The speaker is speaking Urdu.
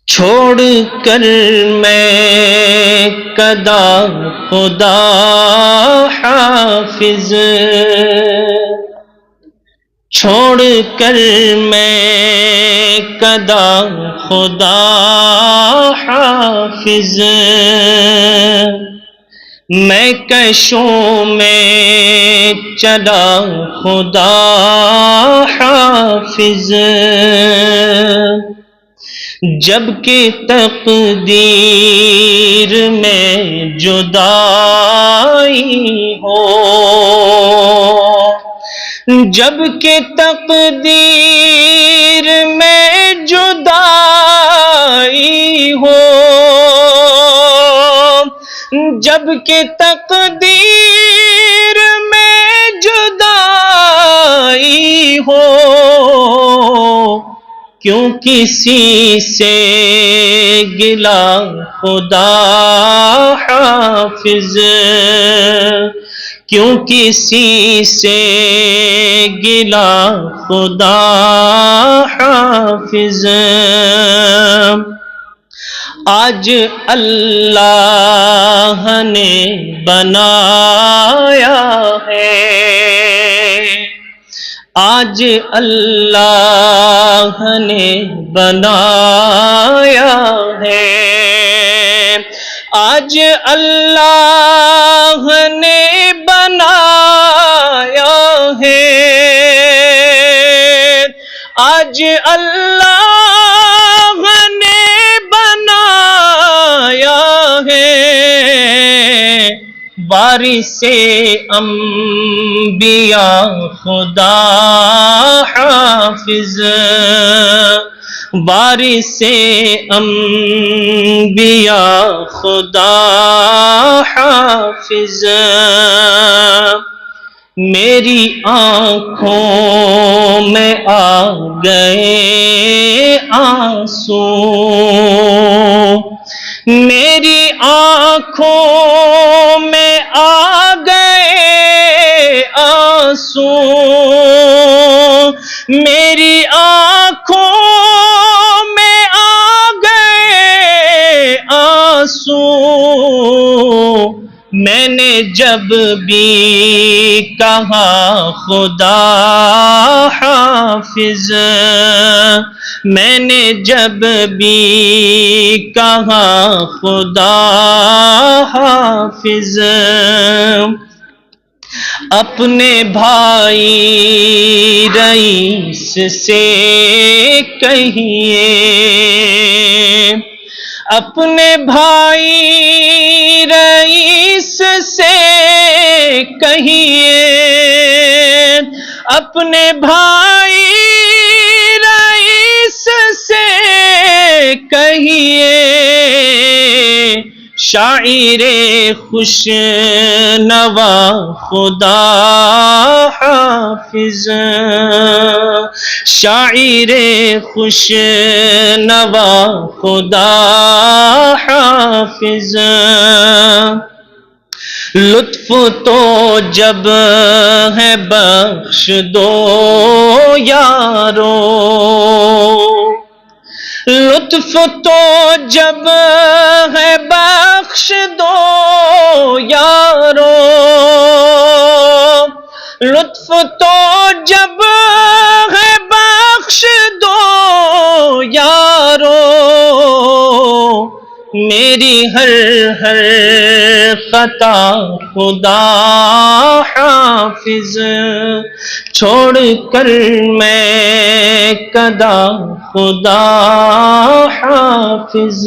چھوڑ کر میں کدا خدا حافظ، چھوڑ کر میں کدا خدا حافظ، میں کشوں میں چلا خدا حافظ، جب کہ تقدیر میں جدائی ہو، جب کہ تقدیر میں جدائی ہو، جب کہ تقدیر میں جدائی ہو، کیوں کسی سے گلا خدا حافظ، کیوں کسی سے گلا خدا حافظ، آج اللہ نے بنایا ہے، آج اللہ نے بنایا ہے، آج اللہ نے بنایا ہے، آج اللہ نے بنایا ہے، وارث انبیاء خدا حافظ، وارث انبیاء خدا حافظ، میری آنکھوں میں آ گئے آنسو، میری آنکھوں میں آ گئے آنسو، میری آنکھوں میں آ گئے آنسو، میں نے جب بھی کہا خدا حافظ، میں نے جب بھی کہا خدا حافظ، اپنے بھائی رئیس سے کہیے، اپنے بھائی رئیس سے کہیے، اپنے بھائی رئیس سے کہیے، شاعر خوش نوا خدا حافظ، شاعر خوش نوا خدا حافظ، لطف تو جب ہے بخش دو یارو، لطف تو جب ہے بخش دو یارو، لطف تو جب ہے بخش دو یارو، میری ہر خطا خدا حافظ، چھوڑ کر میں کدا خدا حافظ۔